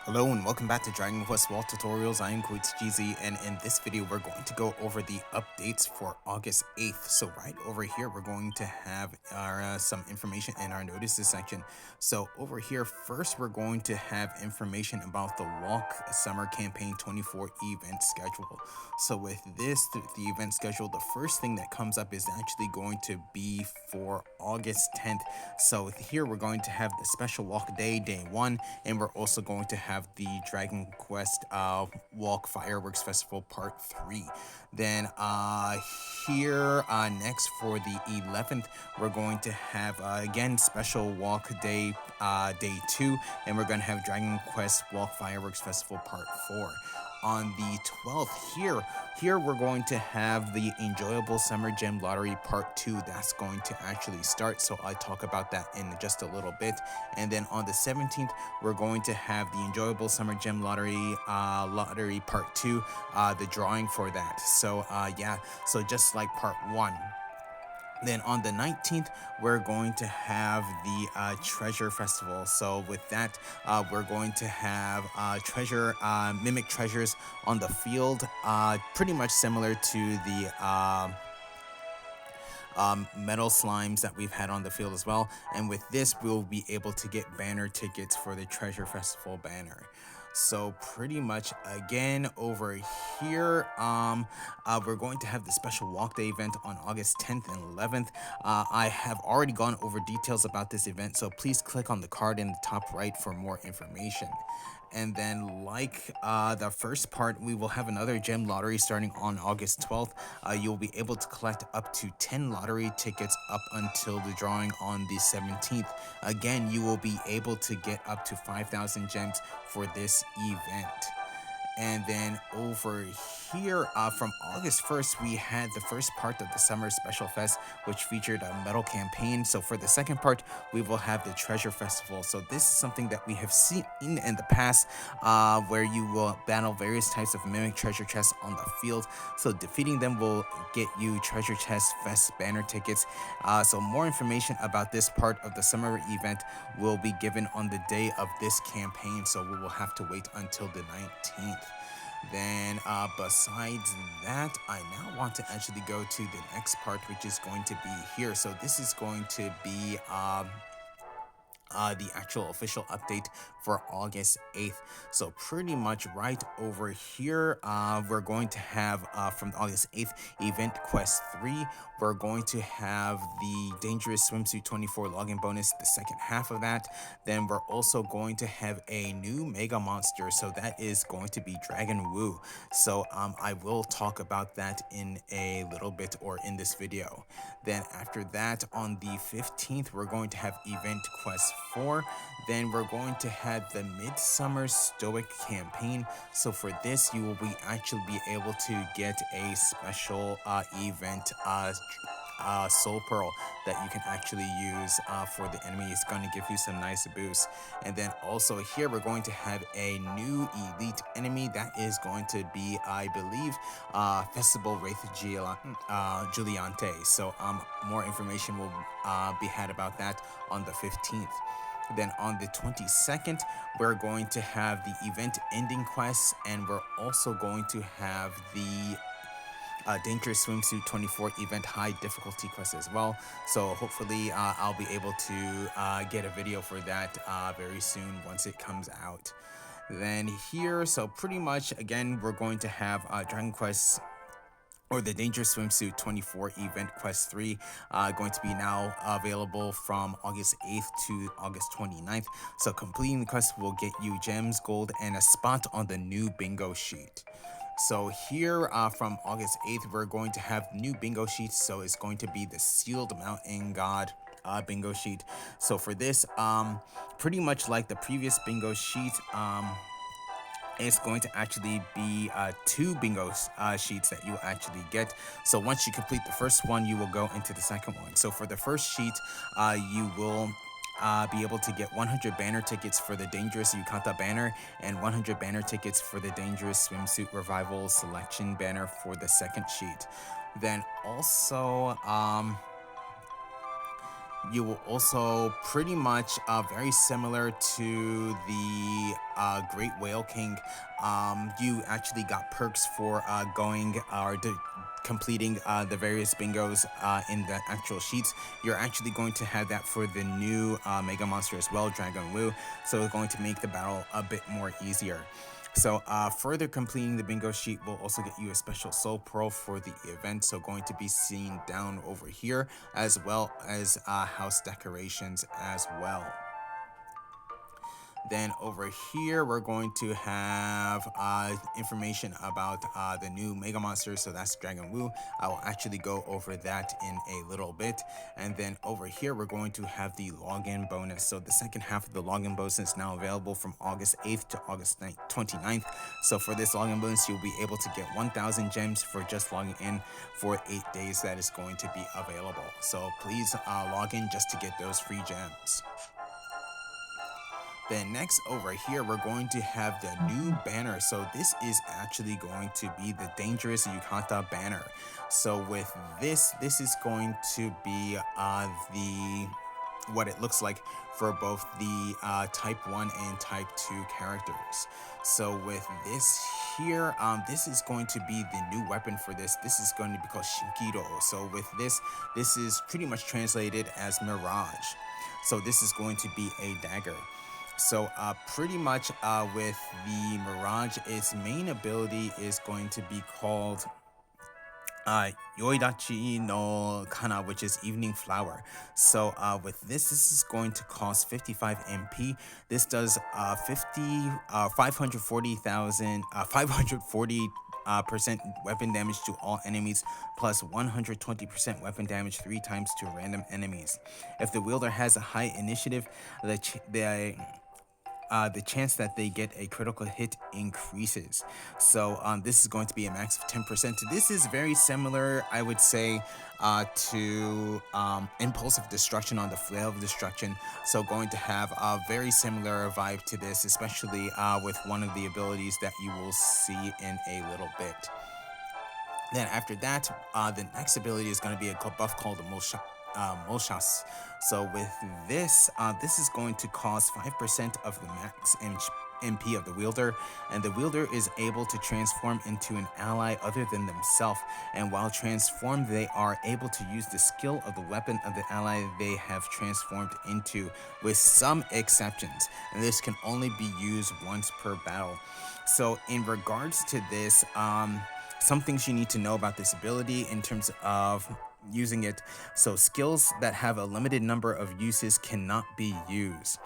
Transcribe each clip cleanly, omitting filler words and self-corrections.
Hello and welcome back to Dragon Quest Wall Tutorials. I am GZ, and in this video we're going to go over the updates for August 8th. So right over here we're going to have our some information in our notices section. So over here first we're going to have information about the Walk Summer Campaign 24 event schedule. So with this, the event schedule, the first thing that comes up is actually going to be for August 10th. So here we're going to have the special walk day 1, and we're also going to have the Dragon Quest Walk Fireworks Festival Part 3. Then here next for the 11th, we're going to have again special walk day 2, and we're going to have Dragon Quest Walk Fireworks Festival Part 4. On the 12th here we're going to have the Enjoyable Summer Gem Lottery Part 2. That's going to actually start, so I'll talk about that in just a little bit. And then on the 17th we're going to have the Enjoyable Summer Gem Lottery Part 2, the drawing for that. So yeah, so just like Part 1. Then on the 19th, we're going to have the Treasure Festival. So with that, we're going to have mimic treasures on the field, pretty much similar to the metal slimes that we've had on the field as well. And with this, we'll be able to get banner tickets for the Treasure Festival banner. So pretty much again over here, we're going to have the special walk day event on August 10th and 11th. I have already gone over details about this event, so please click on the card in the top right for more information. And then like the first part, we will have another gem lottery starting on August 12th. You'll be able to collect up to 10 lottery tickets up until the drawing on the 17th. Again, you will be able to get up to 5,000 gems for this event. And then over here, from August 1st, we had the first part of the Summer Special Fest, which featured a metal campaign. So for the second part, we will have the Treasure Festival. So this is something that we have seen in the past, where you will battle various types of mimic treasure chests on the field. So defeating them will get you Treasure Chest Fest banner tickets. So more information about this part of the summer event will be given on the day of this campaign. So we will have to wait until the 19th. Then besides that, I now want to actually go to the next part, which is going to be here. So this is going to be the actual official update for August 8th. So pretty much right over here, we're going to have from August 8th event quest 3, we're going to have the Dangerous Swimsuit 24 login bonus, the second half of that. Then we're also going to have a new mega monster, so that is going to be Dragon Woo. So I will talk about that in a little bit, or in this video. Then after that, on the 15th, we're going to have event quest 4. Then we're going to have the Midsummer Stoic campaign. So for this, you will actually be able to get a special event Soul Pearl that you can actually use for the enemy. It's going to give you some nice boosts. And then also here we're going to have a new elite enemy that is going to be, I believe, Festival Wraith Giuliante. So more information will be had about that on the 15th. Then on the 22nd, we're going to have the event ending quests, and we're also going to have the Dangerous Swimsuit 24 event high difficulty quest as well. So hopefully I'll be able to get a video for that very soon once it comes out. Then here, so pretty much again, we're going to have Dragon Quest, or the Dangerous Swimsuit 24 event quest 3, going to be now available from August 8th to August 29th. So completing the quest will get you gems, gold, and a spot on the new bingo sheet. So here from August 8th, we're going to have new bingo sheets. So it's going to be the Sealed Mountain God bingo sheet. So for this, pretty much like the previous bingo sheet, it's going to actually be 2 bingo sheets that you actually get. So once you complete the first one, you will go into the second one. So for the first sheet, you will be able to get 100 banner tickets for the Dangerous Yukata banner, and 100 banner tickets for the Dangerous Swimsuit Revival Selection banner for the second sheet. Then also, you will also pretty much very similar to the Great Whale King, you actually got perks for going or completing the various bingos in the actual sheets. You're actually going to have that for the new Mega Monster as well, Dragon Wu, so it's going to make the battle a bit more easier. So further completing the bingo sheet will also get you a special soul pearl for the event, so going to be seen down over here, as well as house decorations as well. Then over here, we're going to have information about the new Mega Monster, so that's Dragon Wu. I will actually go over that in a little bit. And then over here, we're going to have the login bonus. So the second half of the login bonus is now available from August 8th to August 29th. So for this login bonus, you'll be able to get 1,000 gems for just logging in for 8 days. That is going to be available. So please log in just to get those free gems. Then next over here, we're going to have the new banner. So this is actually going to be the Dangerous Yukata banner. So with this is going to be what it looks like for both the type 1 and type 2 characters. So with this here, this is going to be the new weapon for this. This is going to be called Shinkiro. So with this is pretty much translated as Mirage. So this is going to be a dagger. So pretty much with the Mirage, its main ability is going to be called Yoidachi no Kana, which is Evening Flower. So with this is going to cost 55 MP. This does 540% weapon damage to all enemies, plus 120% weapon damage 3 times to random enemies. If the wielder has a high initiative, the chance that they get a critical hit increases. So this is going to be a max of 10%. This is very similar, I would say, to Impulsive Destruction on the Flail of Destruction. So going to have a very similar vibe to this, especially with one of the abilities that you will see in a little bit. Then after that, the next ability is going to be a buff called Moshas. So with this is going to cause 5% of the max MP of the wielder, and the wielder is able to transform into an ally other than themselves, and while transformed they are able to use the skill of the weapon of the ally they have transformed into, with some exceptions, and this can only be used once per battle. So in regards to this, some things you need to know about this ability in terms of using it. So skills that have a limited number of uses cannot be used.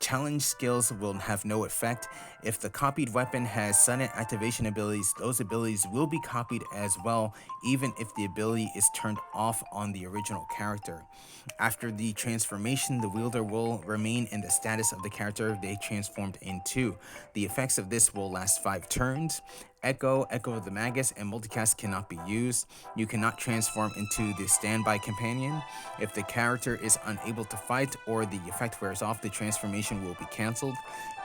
Challenge skills will have no effect. If the copied weapon has sudden activation abilities, those abilities will be copied as well, even if the ability is turned off on the original character. After the transformation, the wielder will remain in the status of the character they transformed into. The effects of this will last 5 turns. Echo of the Magus, and multicast cannot be used. You cannot transform into the standby companion. If the character is unable to fight or the effect wears off, the transformation will be cancelled.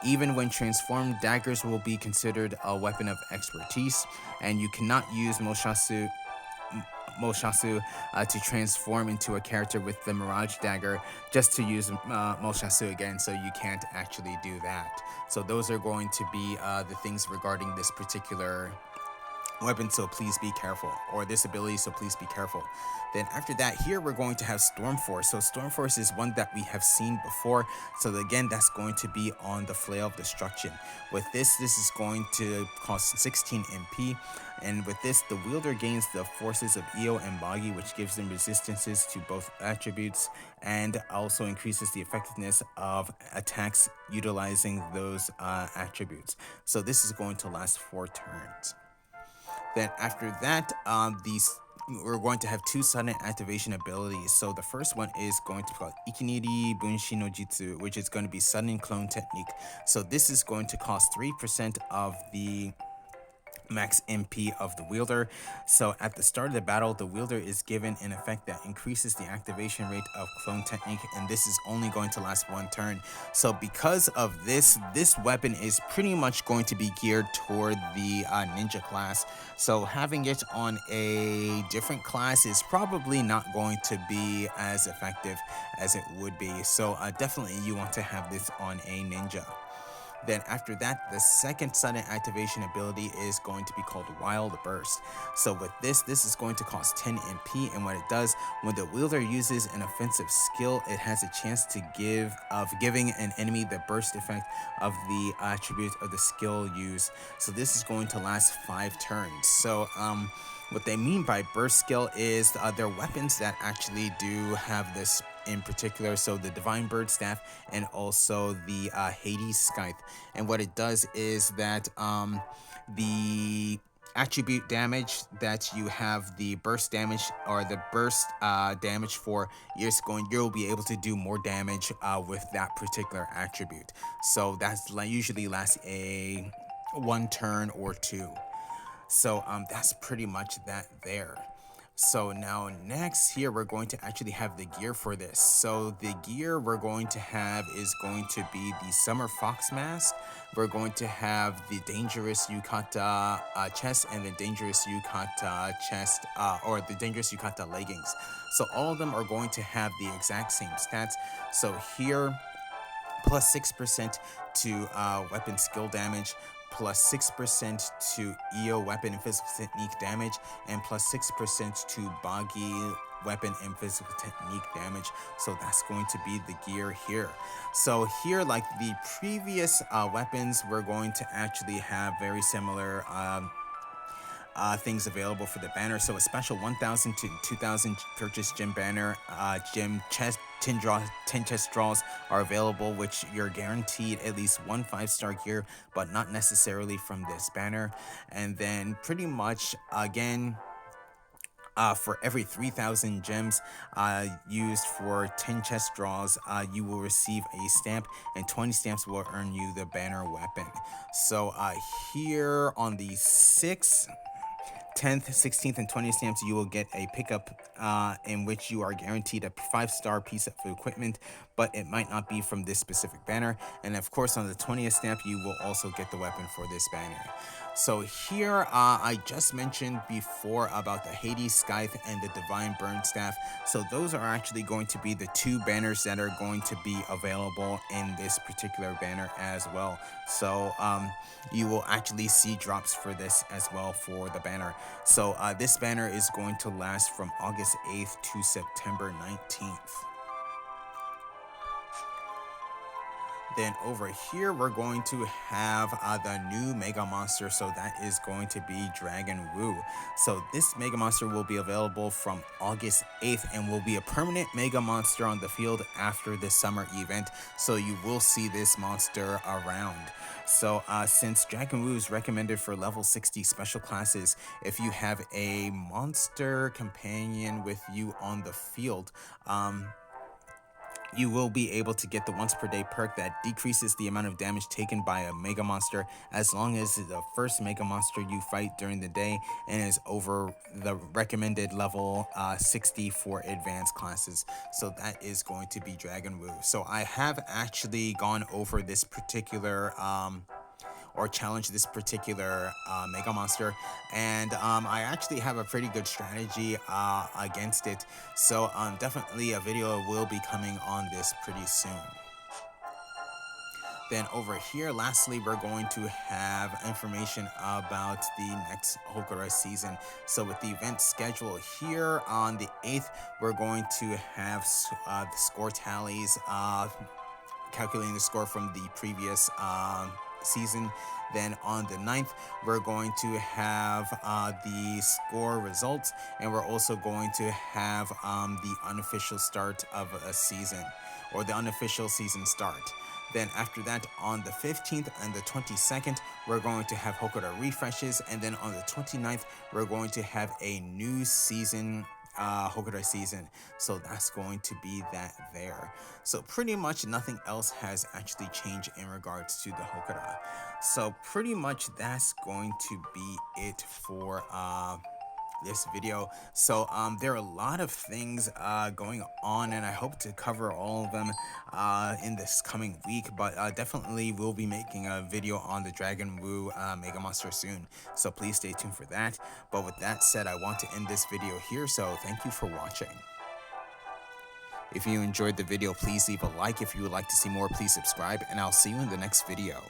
Even when transformed, daggers will be considered a weapon of expertise, and you cannot use Moshasu to transform into a character with the Mirage Dagger just to use Moshasu again, so you can't actually do that. So those are going to be the things regarding this particular weapon, so please be careful, or this ability, so please be careful. Then after that, here we're going to have Storm Force. So Storm Force is one that we have seen before, so again that's going to be on the Flail of Destruction. With this is going to cost 16 MP, and with this the wielder gains the forces of Io and Bagi, which gives them resistances to both attributes and also increases the effectiveness of attacks utilizing those attributes. So this is going to last 4 turns. Then after that, we're going to have 2 sudden activation abilities. So the first one is going to be called Ikiniri Bunshi no Jitsu, which is going to be sudden clone technique. So this is going to cost 3% of the max MP of the wielder. So at the start of the battle, the wielder is given an effect that increases the activation rate of clone technique, and this is only going to last 1 turn. So because of this weapon is pretty much going to be geared toward the ninja class, so having it on a different class is probably not going to be as effective as it would be. So definitely you want to have this on a ninja. Then after that, the second sudden activation ability is going to be called Wild Burst. So with this is going to cost 10 MP, and what it does, when the wielder uses an offensive skill, it has a chance to giving an enemy the burst effect of the attribute of the skill used. So this is going to last 5 turns. So what they mean by burst skill is they're weapons that actually do have this in particular, so the Divine Bird Staff and also the Hades Scythe. And what it does is that the attribute damage that you have the burst damage or the burst damage for, you'll be able to do more damage with that particular attribute. So that's usually lasts a 1 turn or 2. So that's pretty much that there. So now next here, we're going to actually have the gear for this. So the gear we're going to have is going to be the Summer Fox Mask. We're going to have the Dangerous Yukata chest and the Dangerous Yukata chest, or the Dangerous Yukata leggings. So all of them are going to have the exact same stats. So here, plus 6% to weapon skill damage, plus 6% to EO weapon and physical technique damage, and plus 6% to Boggy weapon and physical technique damage. So that's going to be the gear here. So here, like the previous weapons, we're going to actually have very similar things available for the banner. So a special 1,000 to 2,000 purchase gym banner, gym chest 10 chest draws are available, which you're guaranteed at least 1 5-star gear, but not necessarily from this banner. And then pretty much again, for every 3,000 gems used for 10 chest draws, you will receive a stamp, and 20 stamps will earn you the banner weapon. So here on the 6th, 10th, 16th, and 20th stamps, you will get a pickup in which you are guaranteed a 5-star piece of equipment, but it might not be from this specific banner. And of course, on the 20th stamp, you will also get the weapon for this banner. So here, I just mentioned before about the Hades Scythe and the Divine Burn Staff. So those are actually going to be the 2 banners that are going to be available in this particular banner as well. So you will actually see drops for this as well for the banner. So this banner is going to last from August 8th to September 19th. Then over here, we're going to have the new Mega Monster, so that is going to be Dragon Woo. So this Mega Monster will be available from August 8th and will be a permanent Mega Monster on the field after the summer event, so you will see this monster around. So since Dragon Woo is recommended for level 60 special classes, if you have a monster companion with you on the field, you will be able to get the once per day perk that decreases the amount of damage taken by a Mega Monster as long as the first Mega Monster you fight during the day and is over the recommended level 60 for advanced classes. So that is going to be Dragon Woo. So I have actually gone over this particular or challenge this particular Mega Monster, and I actually have a pretty good strategy against it. So definitely a video will be coming on this pretty soon. Then over here, lastly, we're going to have information about the next Hokura season. So with the event schedule here on the 8th, we're going to have the score tallies, calculating the score from the previous season. Then on the 9th, we're going to have the score results, and we're also going to have the unofficial start of a season, or the unofficial season start. Then after that, on the 15th and the 22nd, we're going to have Hokura refreshes, and then on the 29th, we're going to have a new season, Hokura season. So that's going to be that there. So pretty much nothing else has actually changed in regards to the Hokura. So pretty much that's going to be it for this video. So there are a lot of things going on, and I hope to cover all of them in this coming week, but definitely will be making a video on the Dragon Woo Mega Monster soon, so please stay tuned for that. But with that said, I want to end this video here, so thank you for watching. If you enjoyed the video, please leave a like. If you would like to see more, please subscribe, and I'll see you in the next video.